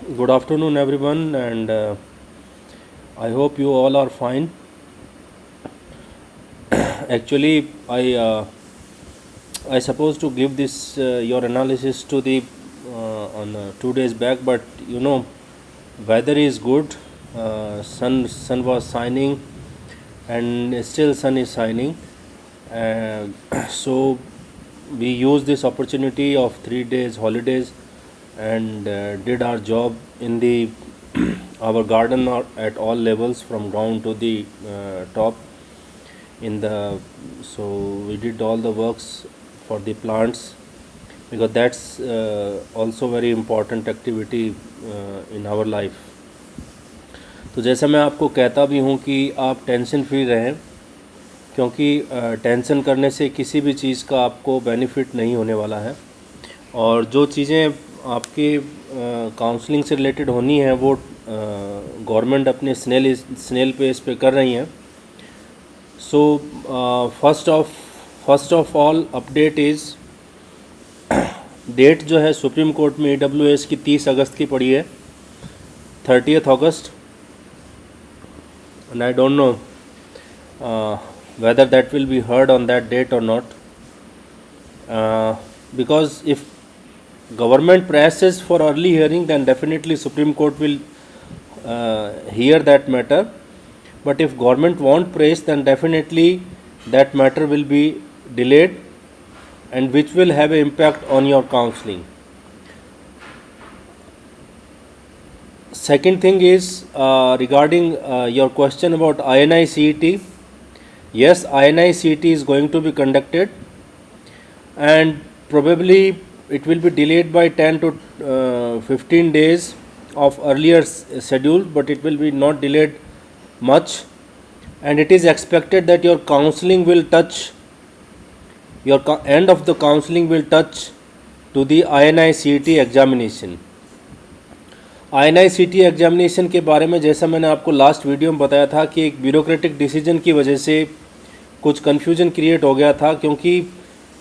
Good afternoon, everyone, and I hope you all are fine. Actually, I supposed to give this your analysis to the on 2 days back, but weather is good. Sun was shining, and still sun is shining. Uh, so we used this opportunity of 3 days holidays and did our job in the our garden at all levels from ground to the top in the so we did all the works for the plants because that's also very important activity in our life. तो जैसा मैं आपको कहता भी हूँ कि आप tension free रहें, क्योंकि टेंशन करने से किसी भी चीज़ का आपको बेनिफिट नहीं होने वाला है, और जो चीज़ें आपके काउंसलिंग से रिलेटेड होनी है वो गवर्नमेंट अपने स्नेल पेस पे कर रही हैं. So first of all update is date जो है सुप्रीम कोर्ट में AWS की 30 अगस्त की पड़ी है, 30th August, and I don't know whether that will be heard on that date or not, because if government presses for early hearing, then definitely Supreme Court will hear that matter. But if government won't press, then definitely that matter will be delayed, and which will have an impact on your counseling. Second thing is regarding your question about INI CET. Yes, INI CET is going to be conducted, and probably it will be delayed by 10 to 15 days of earlier schedule, but it will be not delayed much, and it is expected that your counseling will touch end of the counseling will touch to the INI CET examination. INI CET examination के बारे में जैसा मैंने आपको last video में बताया था कि एक ब्यूरोक्रेटिक डिसीजन की वजह से कुछ कन्फ्यूजन क्रिएट हो गया था, क्योंकि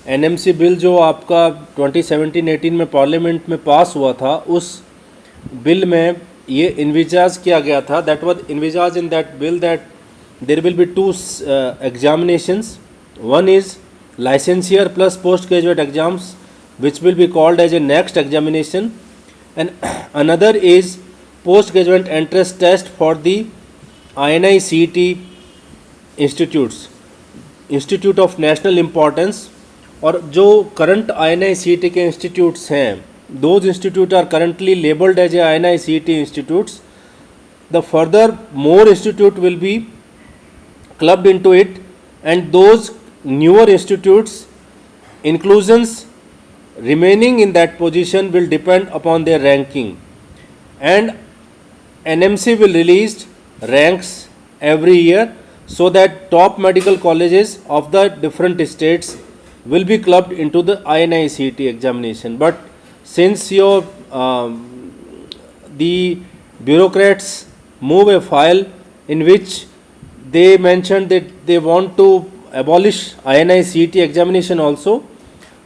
NMC बिल जो आपका 2017-18 में पार्लियामेंट में पास हुआ था, उस बिल में ये इन्विजाज किया गया था, that was envisage in that bill that there will be 2 examinations. One is licensure plus postgraduate exams, which will be called as a next examination, and another is postgraduate entrance test for the INI CET institute of national importance. और जो current INI CET के institutes हैं, those institutes are currently labeled as a INI CET institutes. The further more institute will be clubbed into it, and those newer institutes inclusions remaining in that position will depend upon their ranking, and NMC will release ranks every year so that top medical colleges of the different states will be clubbed into the INI CET examination. But since the bureaucrats move a file in which they mentioned that they want to abolish INI CET examination also,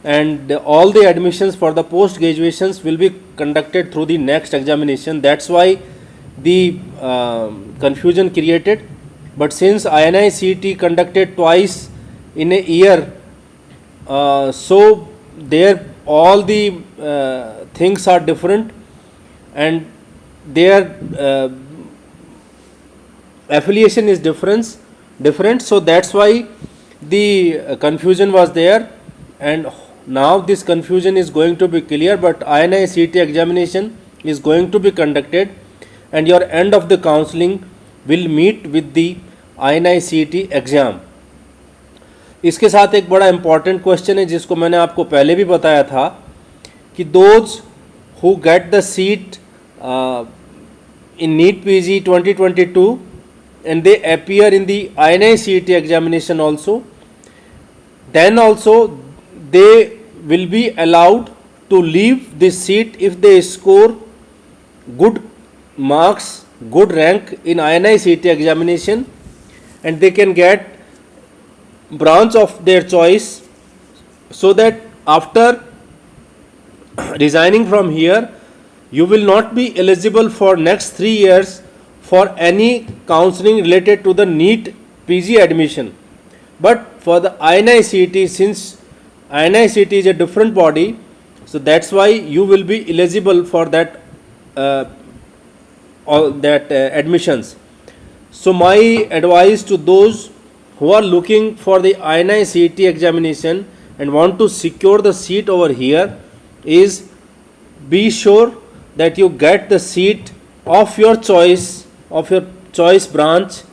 and all the admissions for the post graduations will be conducted through the next examination. That's why the confusion created. But since INI CET conducted twice in a year, so there all the things are different, and their affiliation is different, so that's why the confusion was there, and now this confusion is going to be clear. But INI CET examination is going to be conducted, and your end of the counseling will meet with the INI CET exam. इसके साथ एक बड़ा important question है जिसको मैंने आपको पहले भी बताया था कि those who get the seat in NEET PG 2022 and they appear in the INI CET examination also, then also they will be allowed to leave this seat if they score good marks, good rank in INI CET examination, and they can get branch of their choice, so that after resigning from here you will not be eligible for next 3 years for any counseling related to the NEET PG admission. But for the INI-CET, since INI-CET is a different body, so that's why you will be eligible for that admissions. So my advice to those who are looking for the INI-CET examination and want to secure the seat over here is be sure that you get the seat of your choice branch,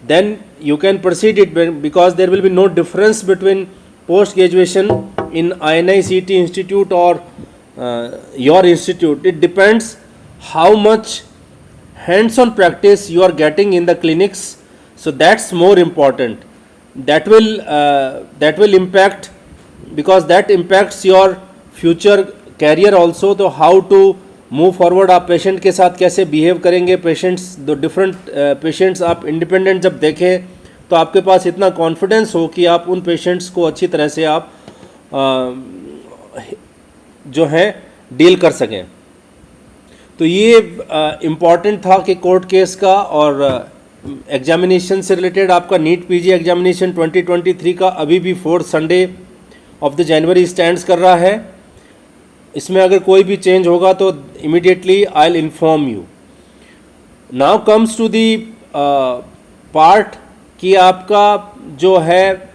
then you can proceed it, because there will be no difference between post graduation in INI-CET institute or your institute. It depends how much hands-on practice you are getting in the clinics, so that's more important. That will impact, because that impacts your future career also. तो how to move forward, आप patient के साथ कैसे behave करेंगे, patients दो different patients आप independent जब देखें तो आपके पास इतना कॉन्फिडेंस हो कि आप उन पेशेंट्स को अच्छी तरह से आप जो है डील कर सकें. तो ये इम्पॉर्टेंट था कि कोर्ट केस का और एग्जामिनेशन से रिलेटेड. आपका नीट पीजी एग्जामिनेशन 2023 का अभी भी 4th Sunday off the January stands कर रहा है. इसमें अगर कोई भी चेंज होगा तो immediately I will inform you. Now comes to the part कि आपका जो है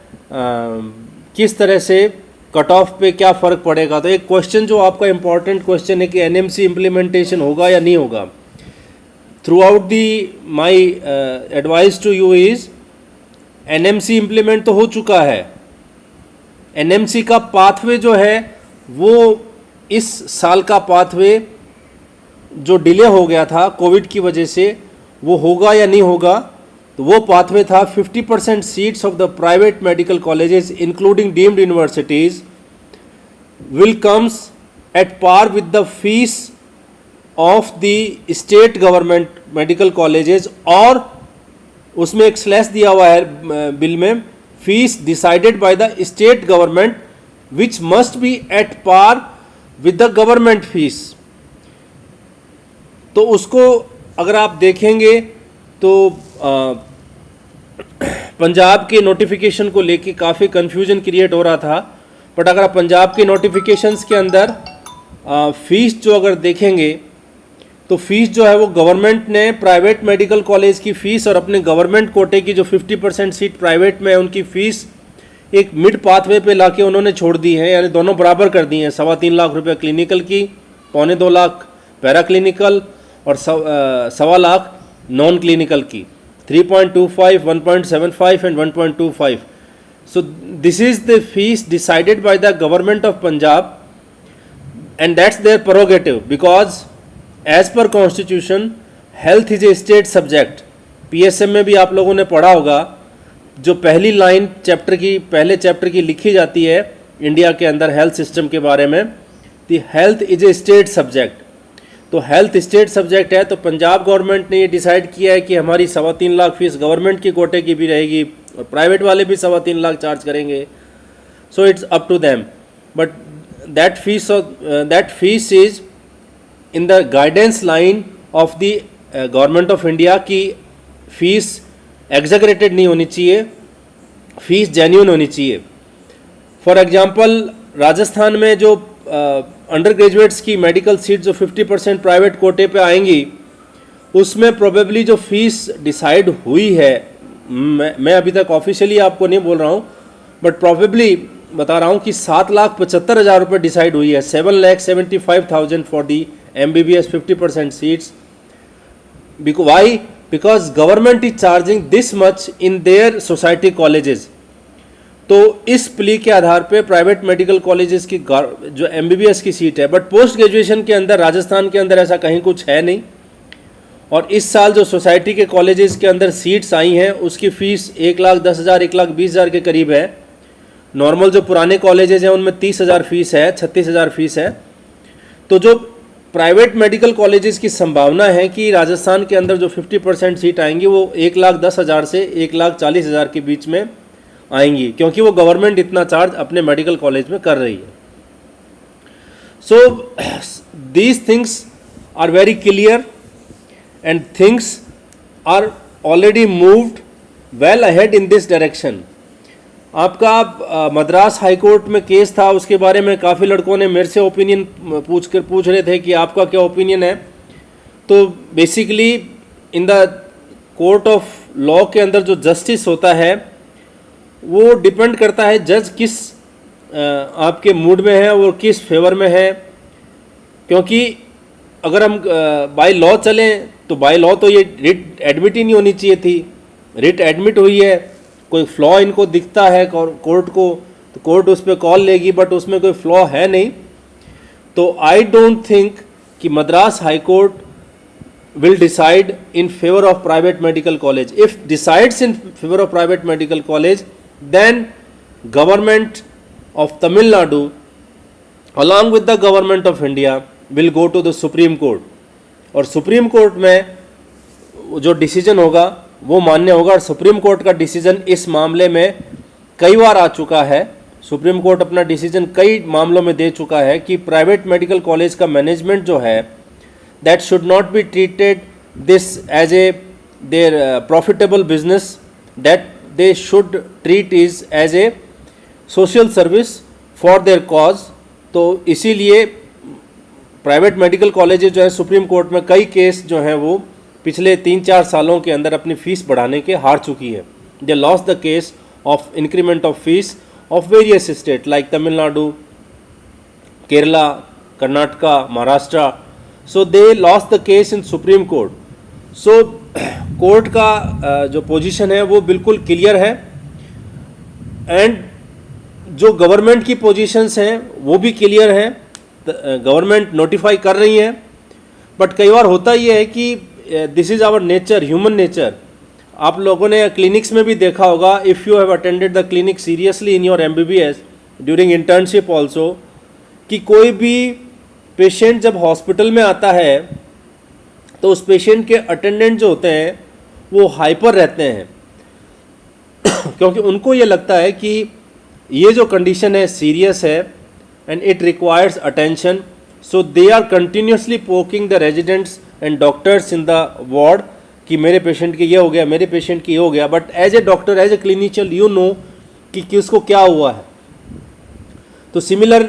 किस तरह से कट ऑफ पे क्या फ़र्क पड़ेगा. तो एक क्वेश्चन जो आपका इम्पॉर्टेंट क्वेश्चन है कि एनएमसी इम्प्लीमेंटेशन होगा या नहीं होगा. Throughout the my advice to you is, NMC implement तो हो चुका है. एनएमसी का पाथवे जो है वो इस साल का पाथवे जो डिले हो गया था कोविड की वजह से, वो होगा या नहीं होगा. तो वो पाथवे था 50% seats of the private medical colleges including deemed universities will comes at par with the fees of the state government medical colleges, और उसमें एक स्लैश दिया हुआ है बिल में, fees decided by the state government which must be at par with the government fees. तो उसको अगर आप देखेंगे तो पंजाब के नोटिफिकेशन को लेके काफ़ी कन्फ्यूजन क्रिएट हो रहा था. बट अगर आप पंजाब के नोटिफिकेशंस के अंदर फीस जो अगर देखेंगे तो फीस जो है वो गवर्नमेंट ने प्राइवेट मेडिकल कॉलेज की फ़ीस और अपने गवर्नमेंट कोटे की जो 50% सीट प्राइवेट में है उनकी फ़ीस एक मिड पाथवे पे लाके उन्होंने छोड़ दी है, यानी दोनों बराबर कर दी हैं. 3.25 लाख रुपए क्लिनिकल की, 2.25 लाख पैरा क्लिनिकल और 1.25 लाख नॉन क्लिनिकल की. 3.25, 1.75 and 1.25. So this is the fees decided by the government of Punjab, and that's their prerogative, because as per constitution health is a state subject. PSM में भी आप लोगों ने पढ़ा होगा, जो पहली लाइन पहले चैप्टर की लिखी जाती है इंडिया के अंदर हेल्थ सिस्टम के बारे में, the health is a state subject. तो हेल्थ स्टेट सब्जेक्ट है, तो पंजाब गवर्नमेंट ने ये डिसाइड किया है कि हमारी 3.25 लाख फीस गवर्नमेंट की कोटे की भी रहेगी और प्राइवेट वाले भी 3.25 लाख चार्ज करेंगे. So it's up to them, but that fees is in the guidance line of the government of India की फीस एग्जैगरेटेड नहीं होनी चाहिए, फीस जेन्युइन होनी चाहिए. फॉर एग्जांपल राजस्थान में जो अंडर ग्रेजुएट्स की मेडिकल सीट जो 50% प्राइवेट कोटे पे आएंगी, उसमें प्रोबेबली जो फीस डिसाइड हुई है, मैं अभी तक ऑफिशियली आपको नहीं बोल रहा हूँ, बट प्रोबेबली बता रहा हूँ कि 7,75,000 रुपये डिसाइड हुई है. 7,75,000 for the MBBS 50% seats. Why? Because government is charging this much in their society colleges. तो इस प्ली के आधार पे प्राइवेट मेडिकल कॉलेजेस की जो MBBS की सीट है, बट पोस्ट ग्रेजुएशन के अंदर राजस्थान के अंदर ऐसा कहीं कुछ है नहीं. और इस साल जो सोसाइटी के कॉलेजेस के अंदर सीट्स आई हैं उसकी फ़ीस 1,10,000 1,20,000 के करीब है. नॉर्मल जो पुराने कॉलेजेस हैं उनमें 30,000 फीस है, 36,000 फीस है. तो जो प्राइवेट मेडिकल कॉलेजेस की संभावना है कि राजस्थान के अंदर जो 50% सीट आएंगी वो 1,10,000 से 1,40,000 के बीच में आएंगी, क्योंकि वो गवर्नमेंट इतना चार्ज अपने मेडिकल कॉलेज में कर रही है. So these things are very clear and things are already moved well ahead in this direction. आपका मद्रास हाई कोर्ट में केस था, उसके बारे में काफ़ी लड़कों ने मेरे से ओपिनियन पूछ रहे थे कि आपका क्या ओपिनियन है. तो basically in the court of law के अंदर जो जस्टिस होता है वो डिपेंड करता है जज किस आपके मूड में है और किस फेवर में है. क्योंकि अगर हम बाय लॉ चलें तो बाय लॉ तो ये रिट एडमिट ही नहीं होनी चाहिए थी. रिट एडमिट हुई है, कोई फ्लॉ इनको दिखता है कोर्ट को, तो कोर्ट उस पर कॉल लेगी, बट उसमें कोई फ्लॉ है नहीं. तो आई डोंट थिंक कि Madras high court will decide in favor of private medical college. If decides in favor of private medical college, then government of Tamil Nadu along with the government of India will go to the Supreme Court. और supreme court में जो decision होगा वो मान्य होगा. और supreme court का decision इस मामले में कई बार आ चुका है. सुप्रीम कोर्ट अपना डिसीजन कई मामलों में दे चुका है कि प्राइवेट मेडिकल कॉलेज का मैनेजमेंट जो है that should not be treated this as a their profitable business, that they should treat is as a social service for their cause. तो इसीलिए प्राइवेट मेडिकल कॉलेजेस जो है सुप्रीम कोर्ट में कई case जो हैं वो पिछले 3-4 सालों के अंदर अपनी फ़ीस बढ़ाने के हार चुकी है. They lost the case of increment of fees of various state like Tamil Nadu, Kerala, Karnataka, Maharashtra. So they lost the case in Supreme Court. So court का जो पोजीशन है वो बिल्कुल क्लियर है एंड जो गवर्नमेंट की पोजीशंस हैं वो भी क्लियर हैं. गवर्नमेंट नोटिफाई कर रही है, बट कई बार होता ये है कि this is our nature, human nature. आप लोगों ने क्लिनिक्स में भी देखा होगा, if you have attended the clinic seriously in your MBBS during internship also, कि कोई भी पेशेंट जब हॉस्पिटल में आता है तो उस पेशेंट के अटेंडेंट जो होते हैं वो हाइपर रहते हैं क्योंकि उनको ये लगता है कि ये जो कंडीशन है सीरियस है and it requires attention. So they are continuously poking the residents and doctors in the ward कि मेरे पेशेंट की ये हो गया, मेरे पेशेंट की ये हो गया. But as a doctor, as a clinician, you know कि उसको क्या हुआ है. तो सिमिलर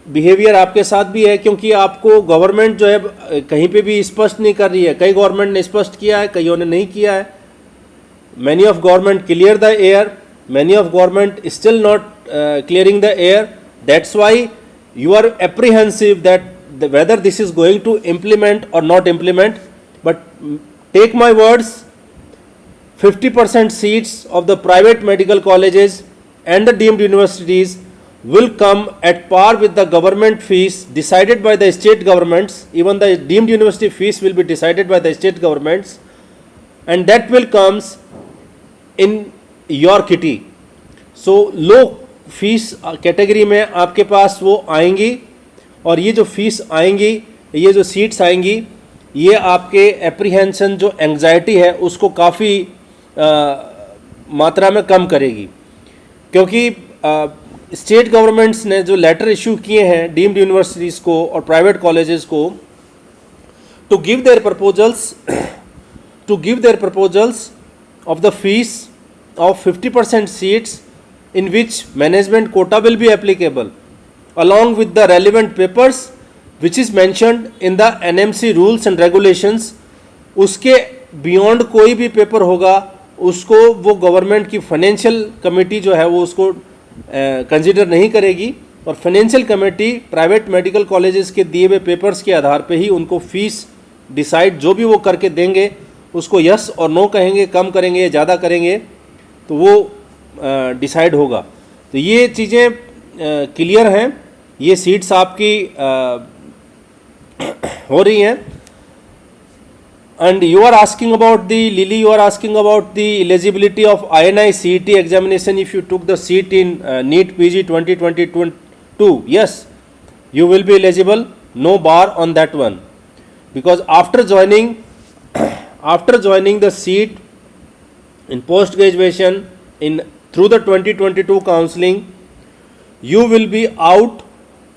बिहेवियर आपके साथ भी है, क्योंकि आपको गवर्नमेंट जो है कहीं पे भी स्पष्ट नहीं कर रही है. कई गवर्नमेंट ने स्पष्ट किया है, कईयों ने नहीं किया है. Many of government clear the air, many of government still not clearing the air. That's why you are apprehensive that whether this is going to implement or not implement. But take my words, 50% seats of the private medical colleges and the deemed universities will come at par with the government fees decided by the state governments. Even the deemed university fees will be decided by the state governments, and that will comes in your kitty. So low fees category में आपके पास वो आएंगी, और ये जो fees आएंगी, ये जो सीट्स आएंगी, ये आपके एप्रीहेंशन जो एंग्जाइटी है उसको काफ़ी मात्रा में कम करेगी. क्योंकि स्टेट गवर्नमेंट्स ने जो लेटर इशू किए हैं डीम्ड यूनिवर्सिटीज़ को और प्राइवेट कॉलेजेस को to give their proposals of the fees of 50% seats in which management quota will be applicable along with the relevant papers which is mentioned in the NMC rules and regulations. उसके beyond कोई भी paper होगा उसको वो government की financial committee जो है वो उसको कंसिडर नहीं करेगी, और financial committee private medical colleges के दिए हुए पेपर्स के आधार पे ही उनको फीस डिसाइड जो भी वो करके देंगे उसको यस और नो कहेंगे, कम करेंगे या ज़्यादा करेंगे, तो वो डिसाइड होगा. तो ये चीज़ें क्लियर हैं. ये सीट्स आपकी हो रही हैं. And you are asking about the lily, you are asking about the eligibility of INI CET examination if you took the seat in NEET PG 2022. Yes, you will be eligible, no bar on that one, because after joining the seat in post graduation in through the 2022 counselling, you will be out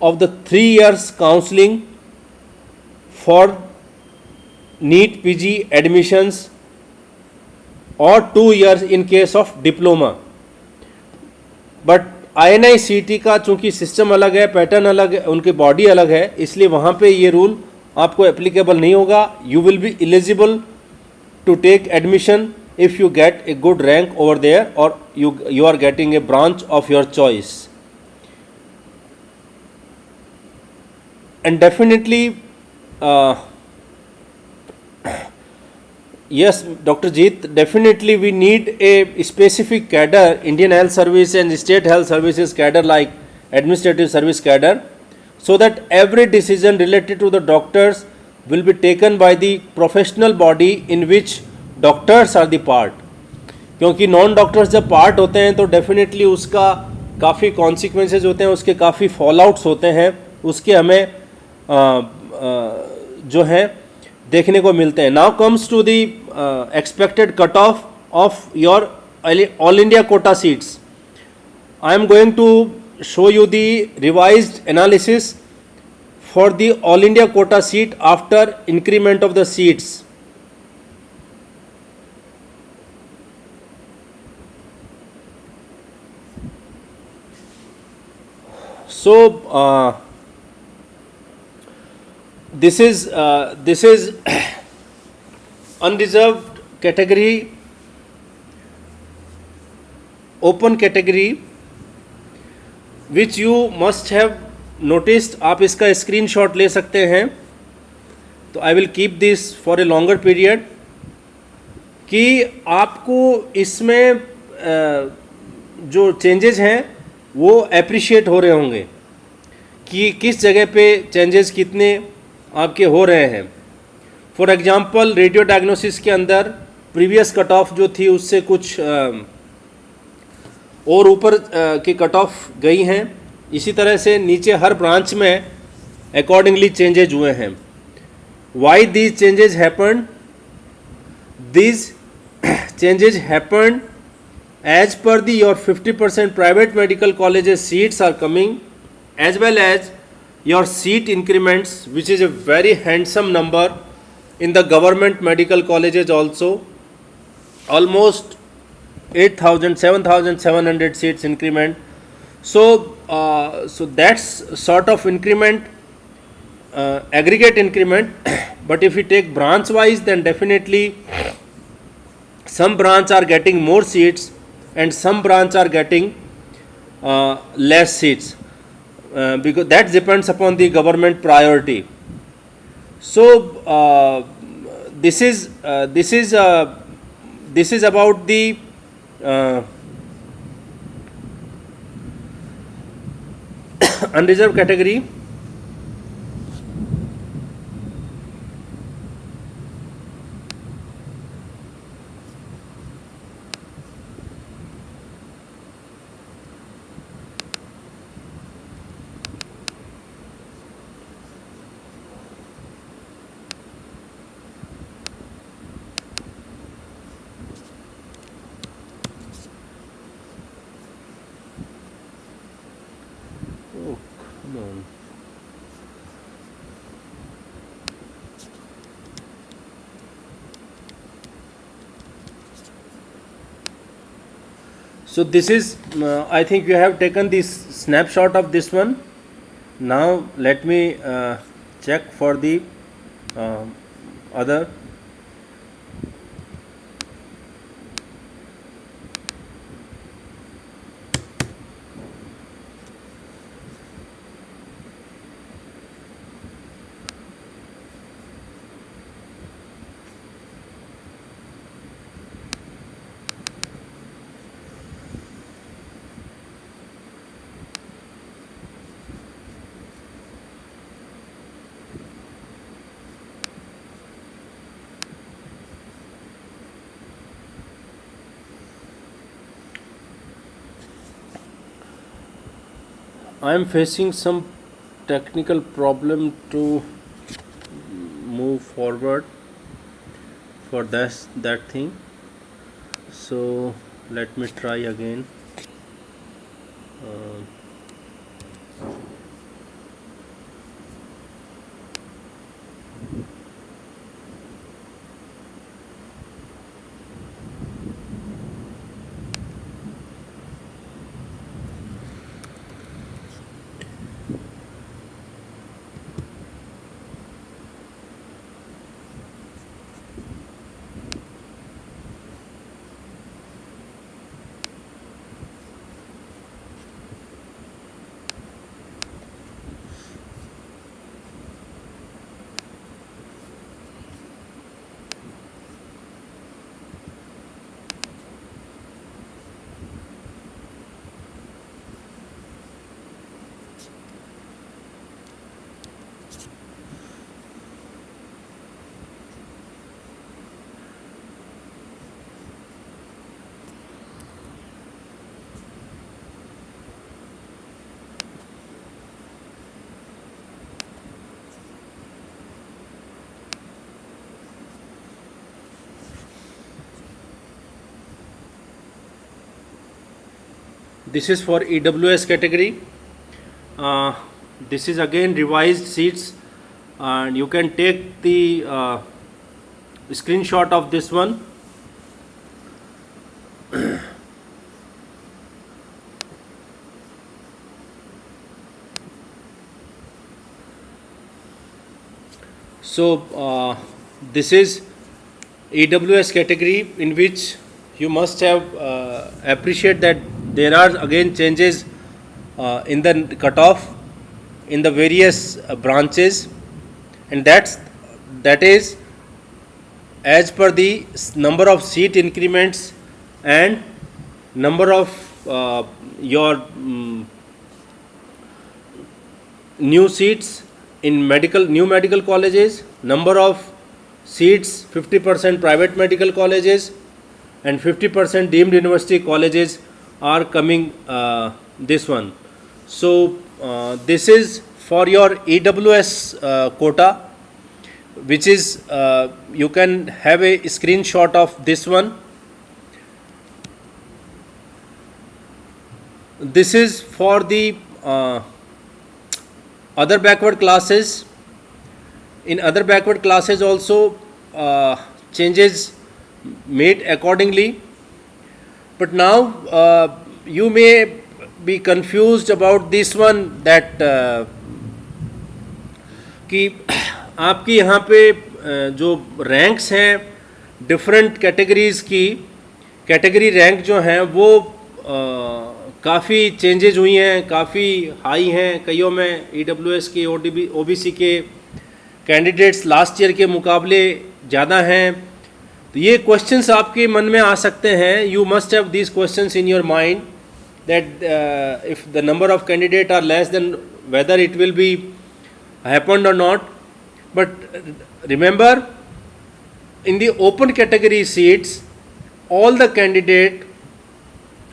of the 3 years counselling for NEET PG admissions or 2 years in case of diploma. But INI-CET का चूँकि system अलग है, pattern अलग है, उनकी body अलग है, इसलिए वहाँ पे ये रूल आपको एप्लीकेबल नहीं होगा. You will be eligible to take admission if you get a good rank over there or you are getting a branch of your choice. And definitely yes, Dr. Jeet, definitely we need a specific cadre, Indian Health Service and State Health Services cadre like Administrative Service cadre, so that every decision related to the doctors will be taken by the professional body in which doctors are the part. क्योंकि non doctors जब part होते हैं तो definitely उसका काफ़ी consequences होते हैं, उसके काफ़ी फॉल आउट्स होते हैं, उसके हमें जो है देखने को मिलते हैं. Now comes to the expected cut off your all India quota seats. I am going to show you the revised analysis for the all India quota seat after increment of the seats. So this is unreserved category, open category, which you must have noticed. आप इसका screenshot ले सकते हैं. तो I will keep this for a longer period कि आपको इसमें जो चेंजेस हैं वो अप्रिशिएट हो रहे होंगे कि किस जगह पे चेंजेस कितने आपके हो रहे हैं. फॉर एग्जांपल रेडियो डायग्नोसिस के अंदर प्रीवियस कट ऑफ जो थी उससे कुछ और ऊपर की कट ऑफ गई हैं. इसी तरह से नीचे हर ब्रांच में अकॉर्डिंगली चेंजेज हुए हैं. Why these changes happen? These changes happen as per the your 50% private medical colleges seats are coming, as well as your seat increments, which is a very handsome number in the government medical colleges also. Almost 7,700 seats increment. So that's sort of increment, aggregate increment. But if we take branch wise, then definitely some branch are getting more seats and some branch are getting less seats, because that depends upon the government priority. So this is about the unreserved category. So this is I think you have taken this snapshot of this one. Now let me check for the other. I am facing some technical problem to move forward for that thing. So let me try again. This is for EWS category. This is again revised seats, and you can take the screenshot of this one. So this is EWS category, in which you must have appreciate that there are again changes in the cutoff in the various branches, and that is as per the number of seat increments and number of your new seats in new medical colleges, number of seats 50% private medical colleges and 50% deemed university colleges are coming this one. So this is for your EWS quota, which is you can have a screenshot of this one. This is for the other backward classes. In other backward classes also changes made accordingly, but now you may be confused about this one, that कि आपकी यहाँ पे जो ranks हैं different categories की, category rank जो हैं वो काफ़ी चेंजेज हुई हैं, काफ़ी हाई हैं. कईयों में EWS के OBC के कैंडिडेट्स लास्ट ईयर के मुकाबले ज़्यादा हैं. तो ये क्वेश्चंस आपके मन में आ सकते हैं. You must have these questions in your mind that if the number of candidates are less, then whether it will be happened or not. But remember, in the open category seats, all the candidates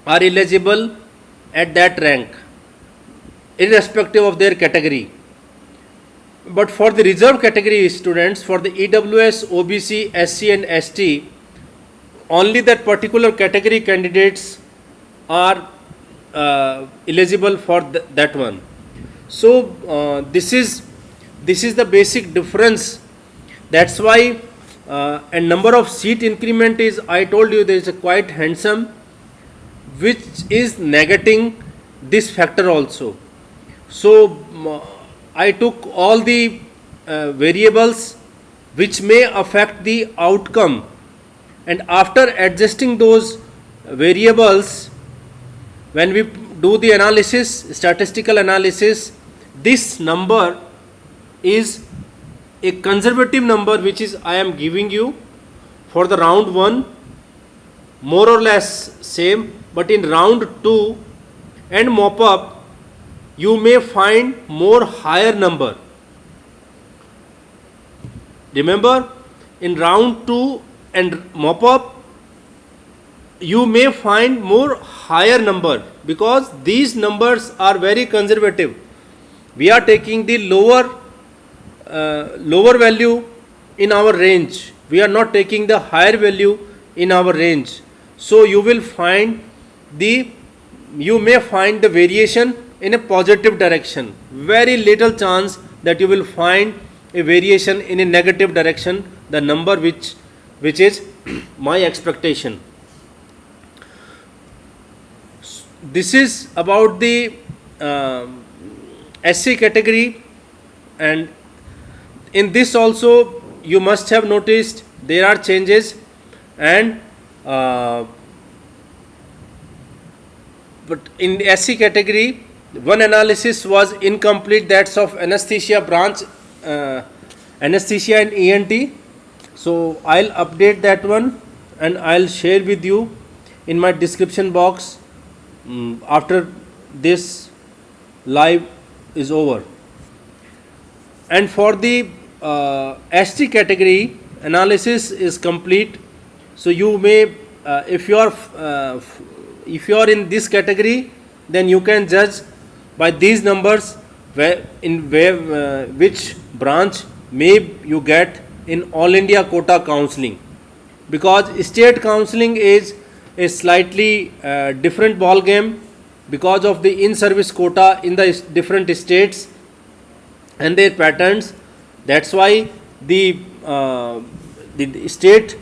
are eligible at that rank, irrespective of their category. But for the reserve category students, for the EWS, OBC, SC and ST, only that particular category candidates are eligible for that one. So this is the basic difference. That's why and number of seat increment is, I told you, there is a quite handsome, which is negating this factor also. So I took all the variables which may affect the outcome, and after adjusting those variables, when we do the analysis, statistical analysis, this number is a conservative number, which is I am giving you for the round 1, more or less same. But in round 2 and mop up, you may find more higher number. Remember, in round 2 and mop up, you may find more higher number, because these numbers are very conservative. We are taking the lower value in our range. We are not taking the higher value in our range. So you may find the variation in a positive direction. Very little chance that you will find a variation in a negative direction, the number which is my expectation. This is about the SC category, and in this also you must have noticed there are changes, and but in the SC category, one analysis was incomplete, that's of anesthesia branch, anesthesia and ENT. So I'll update that one and I'll share with you in my description box after this live is over. And for the ST category, analysis is complete. So you may, if you are in this category, then you can judge by these numbers which branch may you get in All India Quota Counselling, because state counselling is a slightly different ball game. because of the in-service quota in the different states and their patterns. That's why the state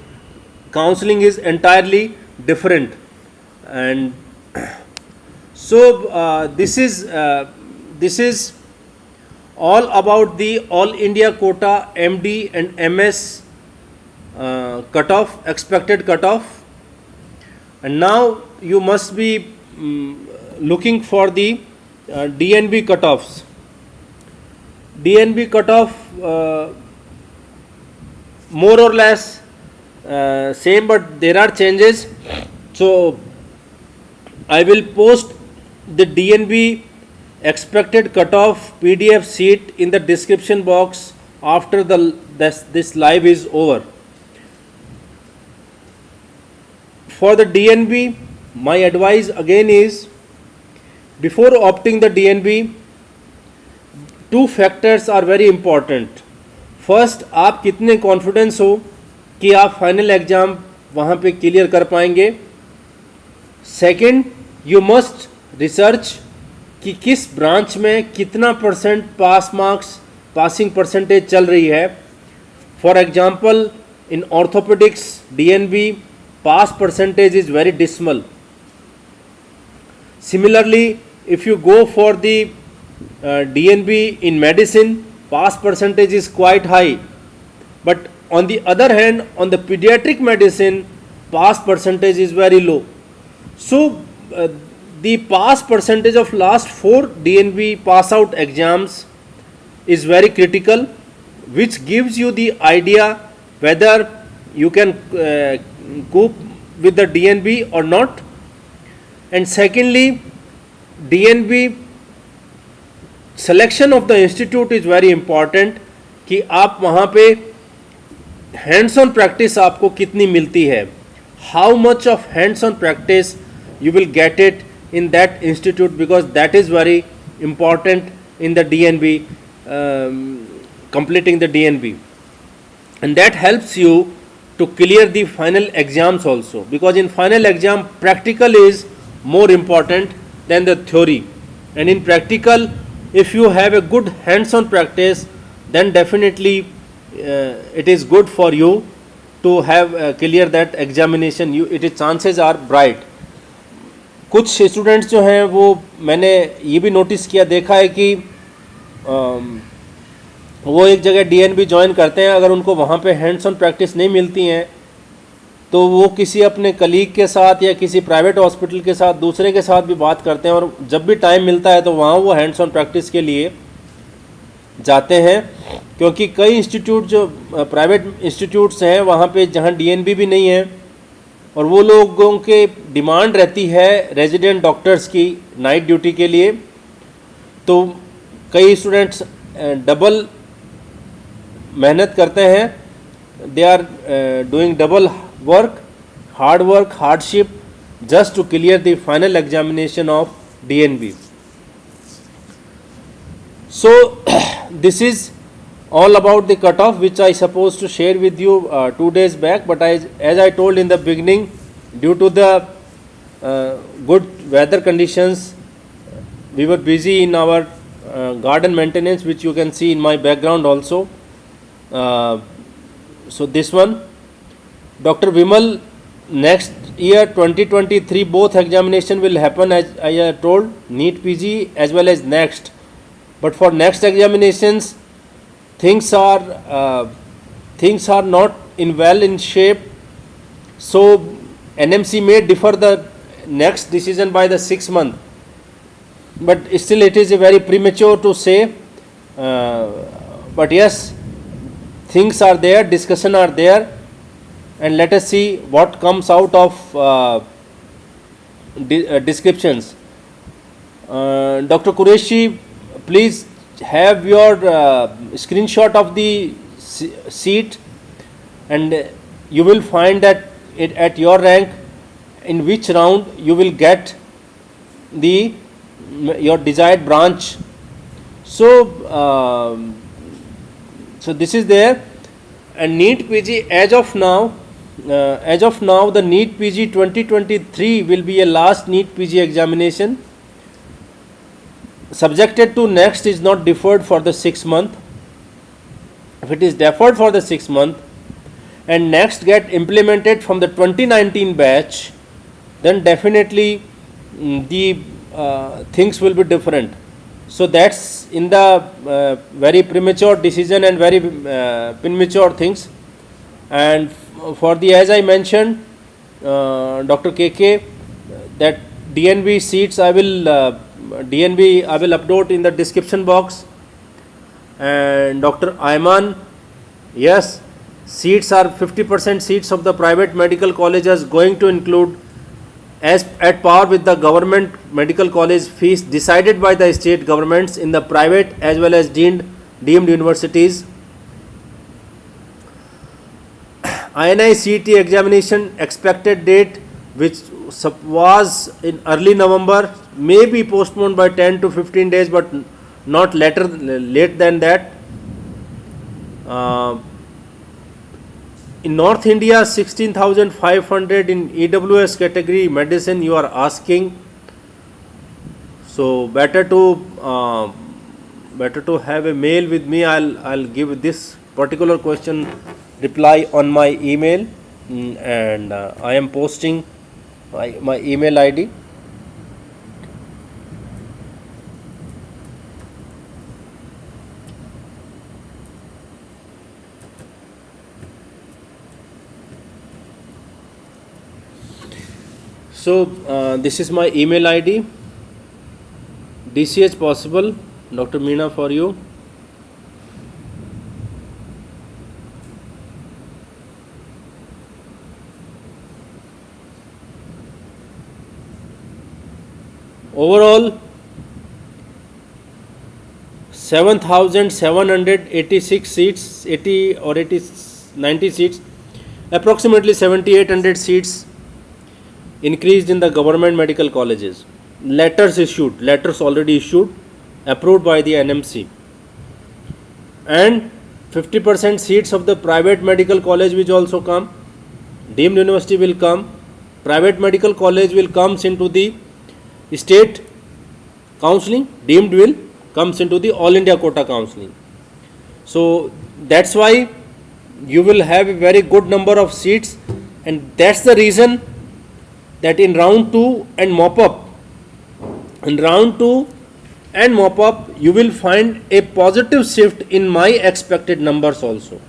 counseling is entirely different. And so this is all about the All India Quota MD and MS cutoff, expected cutoff. And now you must be looking for the DNB cutoffs. DNB cutoff more or less same, but there are changes. So I will post the DNB expected cutoff PDF sheet in the description box after this live is over. For the DNB, my advice again is, before opting the DNB, two factors are very important. First, आप कितने confidence हो कि आप final exam वहाँ पे clear कर पाएंगे. Second, you must research कि किस ब्रांच में कितना percent pass marks, passing percentage चल रही है. For example, in orthopaedics DNB pass percentage is very dismal. Similarly, if you go for the DNB in medicine, pass percentage is quite high. But on the other hand, on the pediatric medicine, pass percentage is very low. So the pass percentage of last 4 DNB pass out exams is very critical, which gives you the idea whether you can cope with the DNB or not. And secondly, DNB selection of the institute is very important कि आप वहाँ पे hands on practice आपको कितनी मिलती है. How much of hands on practice you will get it in that institute, because that is very important in the DNB, completing the DNB, and that helps you to clear the final exams also, because in final exam practical is more important than the theory. And in practical, if you have a good hands-on practice, then definitely it is good for you to have clear that examination. Its chances are bright. कुछ students जो हैं वो मैंने ये भी notice किया, देखा है कि वो एक जगह DNB ज्वाइन करते हैं, अगर उनको वहाँ पे हैंड्स ऑन प्रैक्टिस नहीं मिलती हैं तो वो किसी अपने कलीग के साथ या किसी प्राइवेट हॉस्पिटल के साथ, दूसरे के साथ भी बात करते हैं, और जब भी टाइम मिलता है तो वहाँ वो हैंड्स ऑन प्रैक्टिस के लिए जाते हैं. क्योंकि कई इंस्टीट्यूट जो प्राइवेट इंस्टीट्यूट्स हैं वहाँ पे जहाँ DNB भी नहीं है, और वो लोगों के डिमांड रहती है रेजिडेंट डॉक्टर्स की नाइट ड्यूटी के लिए, तो कई स्टूडेंट्स डबल मेहनत करते हैं. They are doing double work, hardship, just to clear the final examination of DNB. So this is all about the cutoff, which I supposed to share with you 2 days back, but as I told in the beginning, due to the good weather conditions, we were busy in our garden maintenance, which you can see in my background also. So this one, Dr. Vimal, next year 2023 both examination will happen, as I told, NEET PG as well as next. But for next examinations, things are not in shape. So NMC may defer the next decision by the 6 month. But still it is a very premature to say. But yes, things are there, discussion are there, and let us see what comes out of descriptions. Dr. Qureshi, please have your screenshot of the sheet, and you will find that at your rank in which round you will get your desired branch. So this is there. And NEET PG, as of now the NEET PG 2023 will be a last NEET PG examination, subjected to next is not deferred for the 6 month. If it is deferred for the 6 month and next get implemented from the 2019 batch, then definitely the things will be different. So that's in the very premature decision and very premature things. And for the, as I mentioned, Dr. KK, that DNB seats I will upload in the description box. And Dr. Ayman, yes, seats are 50% seats of the private medical colleges going to include as at par with the government medical college fees decided by the state governments in the private as well as deemed universities. INI-CET examination expected date, which was in early November, may be postponed by 10 to 15 days, but not late than that. In North India, 16,500 in EWS category medicine you are asking. So better to have a mail with me. I'll give this particular question reply on my email, and I am posting my email ID. So this is my email ID. DCH possible, Dr. Meena, for you. Overall, 7,786 seats, 80 or 90 seats, approximately 7,800 seats increased in the government medical colleges. Letters already issued, approved by the NMC. And 50% seats of the private medical college which also come. Deemed university will come. Private medical college will comes into the state counseling. Deemed will comes into the all India quota counseling. So that's why you will have a very good number of seats, and that's the reason that in round 2 and mop up, you will find a positive shift in my expected numbers also.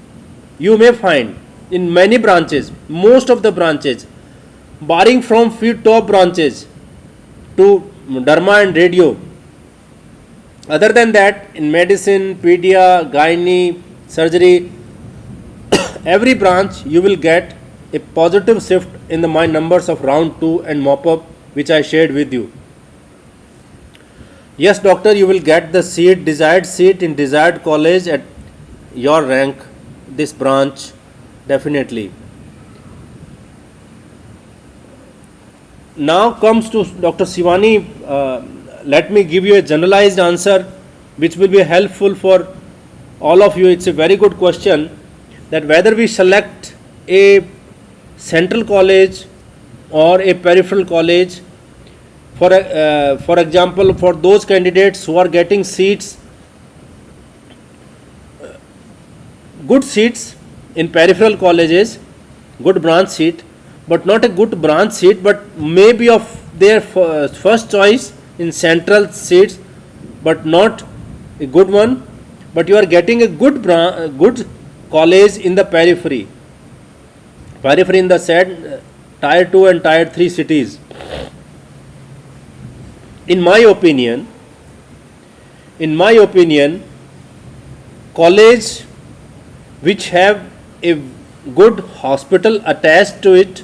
You may find in many branches, most of the branches, barring from few top branches to derma and radio. Other than that, in medicine, pedia, gynae, surgery, every branch you will get a positive shift in my numbers of round 2 and mop up, which I shared with you. Yes, doctor, you will get the desired seat in desired college at your rank, this branch, definitely. Now comes to Dr. Shivani. Let me give you a generalized answer which will be helpful for all of you. It's a very good question, that whether we select a central college or a peripheral college. For example, for those candidates who are getting seats, good seats in peripheral colleges, good branch seat, but not a good branch seat, but maybe of their first choice in central seats, but not a good one, but you are getting a good college in the periphery in the said tier 2 and tier 3 cities. In my opinion, college which have a good hospital attached to it,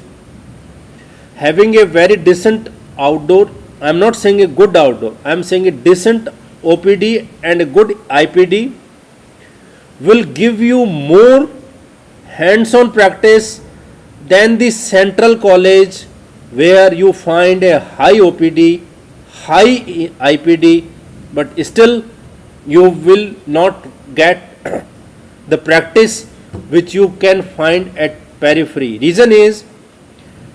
having a very decent outdoor, I am not saying a good outdoor, I am saying a decent OPD and a good IPD, will give you more hands-on practice than the central college where you find a high OPD, high IPD, but still you will not get the practice which you can find at periphery. Reason is,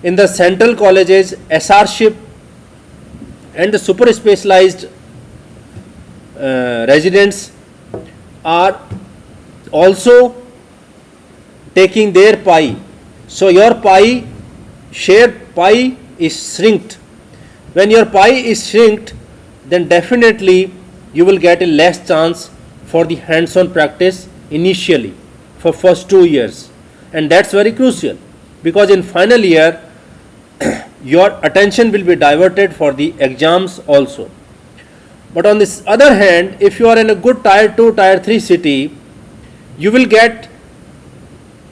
in the central colleges, SRship and the super specialized residents are also taking their pie. So your share pie is shrinked. When your pie is shrinked, then definitely you will get a less chance for the hands-on practice initially for first 2 years, and that's very crucial, because in final year your attention will be diverted for the exams also. But on this other hand, if you are in a good tier 2, tier 3 city, you will get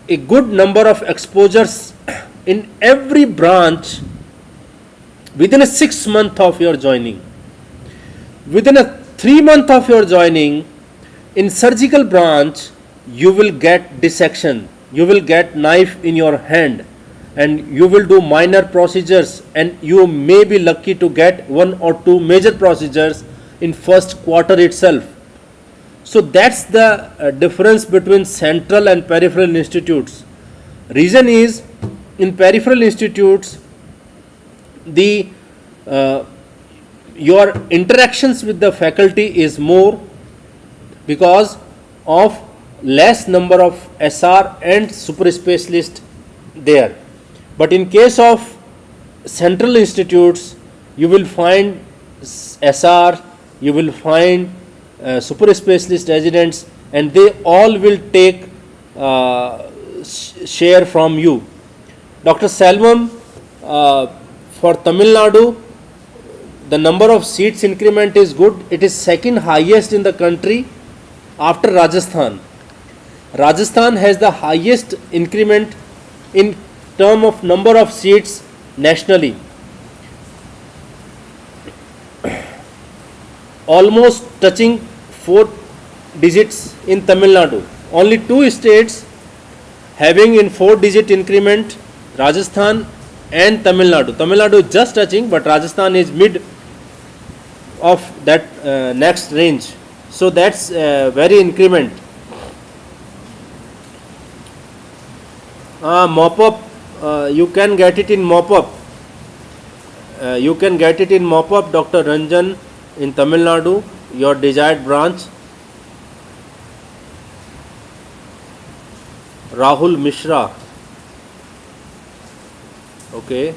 a good number of exposures in every branch within a 6 month of your joining. Within a 3 month of your joining, in surgical branch, you will get dissection, you will get knife in your hand, and you will do minor procedures, and you may be lucky to get 1 or 2 major procedures in first quarter itself. So that's the difference between central and peripheral institutes. Reason is, in peripheral institutes, the your interactions with the faculty is more because of less number of SR and super specialist there. But in case of central institutes, you will find SR, you will find super specialist residents, and they all will take share from you. Dr. Selvam, for Tamil Nadu, the number of seats increment is good. It is second highest in the country after Rajasthan. Rajasthan has the highest increment in term of number of seats nationally. Almost touching 4 digits in Tamil Nadu. Only 2 states having in 4-digit increment, Rajasthan and Tamil Nadu. Tamil Nadu is just touching, but Rajasthan is mid of that next range. So that's very increment. Mop-up, you can get it in mop-up. You can get it in mop-up, Dr. Ranjan, in Tamil Nadu, your desired branch. Rahul Mishra. Okay.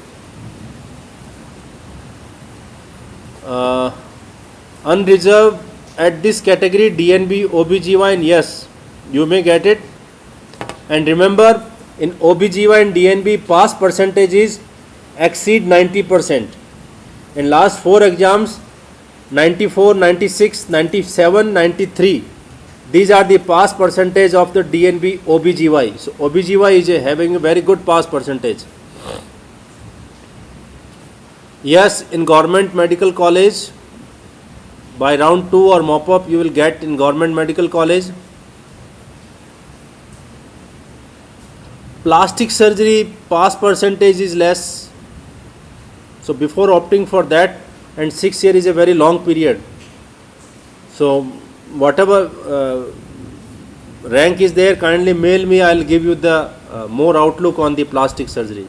Unreserved at this category, DNB OBGYN, yes, you may get it. And remember, in OBGYN DNB, pass percentages exceed 90%. In last 4 exams, 94, 96, 97, 93. These are the pass percentage of the DNB OBGY. So OBGY is having a very good pass percentage. Yes, in government medical college, by round 2 or mop-up, you will get in government medical college. Plastic surgery pass percentage is less. So before opting for that, and 6 year is a very long period. So whatever rank is there, kindly mail me. I will give you the more outlook on the plastic surgery.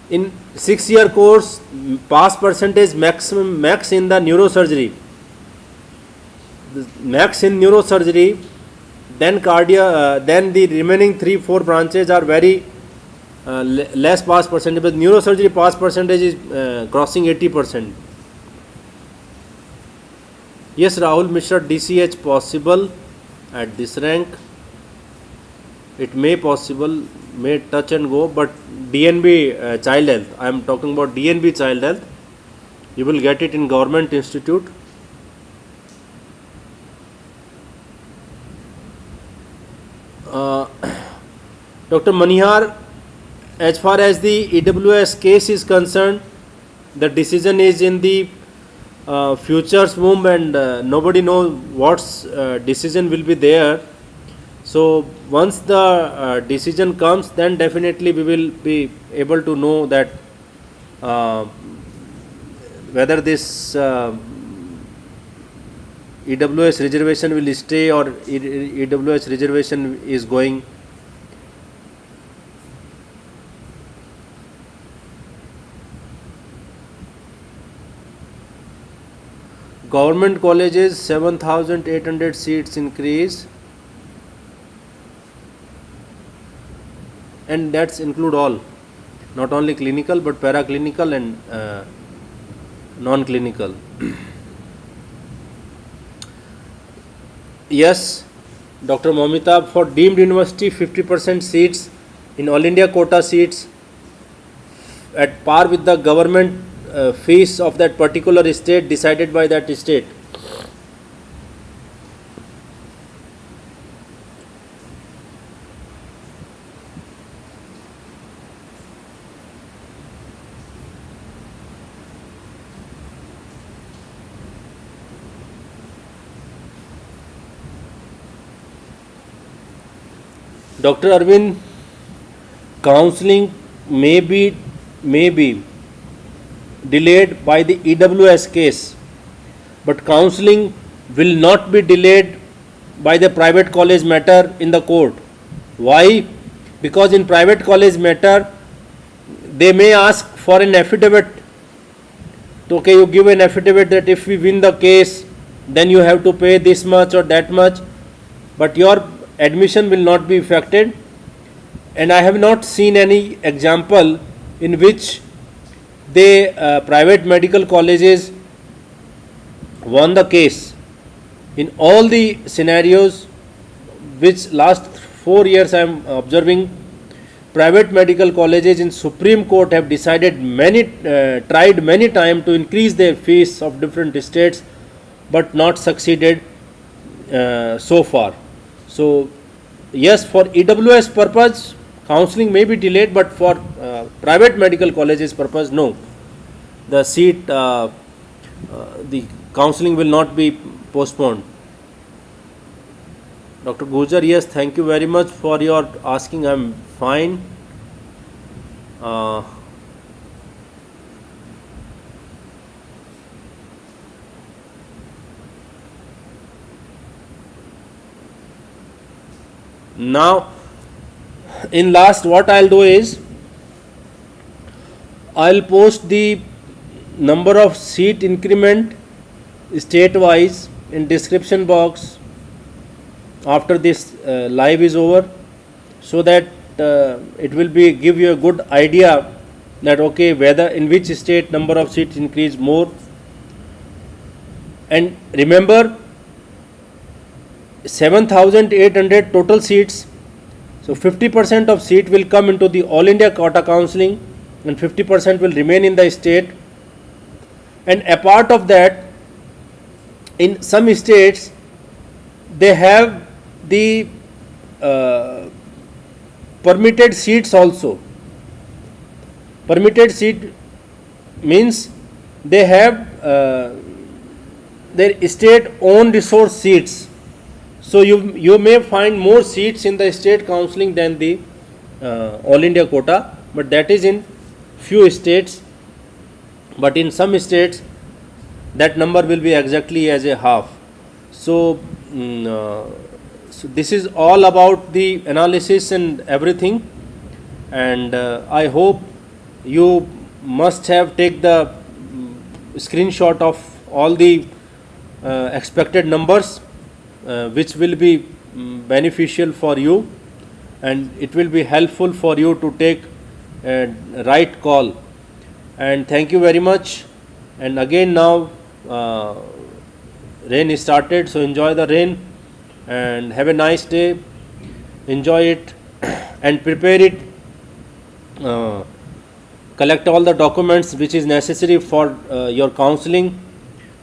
In 6-year course, pass percentage maximum max in the neurosurgery. The max in neurosurgery, then cardio, then the remaining 3-4 branches are very less pass percentage, but neurosurgery pass percentage is crossing 80%. Yes, Rahul Mishra, DCH possible at this rank. It may possible, may touch and go, but DNB child health, I am talking about DNB child health, you will get it in government institute. Dr. Manihar, as far as the EWS case is concerned, the decision is in the future's womb, and nobody knows what decision will be there. So once the decision comes, then definitely we will be able to know that whether this EWS reservation will stay or EWS reservation is going. government colleges 7,800 seats increase, and that's include all, not only clinical but paraclinical and non-clinical. Yes, Dr. Momita, for deemed university 50% seats in All India quota seats at par with the government fees of that particular state decided by that state. Dr. Arvind, counseling may be delayed by the EWS case, but counseling will not be delayed by the private college matter in the court. Why? Because in private college matter, they may ask for an affidavit. Okay, you give an affidavit that if we win the case, then you have to pay this much or that much, but your admission will not be affected. And I have not seen any example in which the private medical colleges won the case. In all the scenarios which last 4 years I am observing, private medical colleges in Supreme Court have decided tried many times to increase their fees of different states, but not succeeded so far. So yes, for EWS purpose, counseling may be delayed, but for private medical colleges purpose, no. The seat, the counseling will not be postponed. Dr. Gujar, yes, thank you very much for your asking. I am fine. Now, in last, what I'll do is, I'll post the number of seat increment state wise in description box after this live is over, so that it will be give you a good idea that okay, whether in which state number of seats increase more. And remember, 7,800 total seats, so 50% of seat will come into the All India quota counseling and 50% will remain in the state. And apart of that, in some states they have the permitted seats also. Permitted seat means they have their state own resource seats. So you may find more seats in the state counseling than the All India quota, but that is in few states. But in some states, that number will be exactly as a half. So, so this is all about the analysis and everything. And I hope you must have take the screenshot of all the expected numbers, which will be beneficial for you, and it will be helpful for you to take a right call. And thank you very much. And again, now rain is started, so enjoy the rain and have a nice day. Enjoy it and prepare it. Collect all the documents which is necessary for your counseling,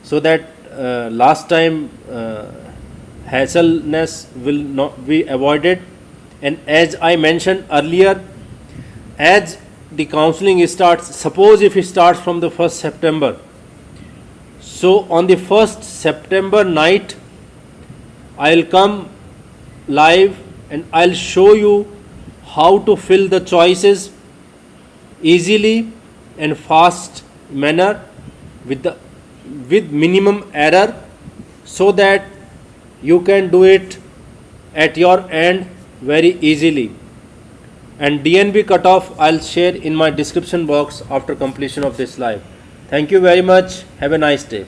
so that last time hassleness will not be avoided. And as I mentioned earlier, as the counseling starts, suppose if it starts from the 1st September, so on the 1st September night, I'll come live and I'll show you how to fill the choices easily and fast manner with minimum error, so that you can do it at your end very easily. And DNB cutoff I'll share in my description box after completion of this live. Thank you very much. Have a nice day.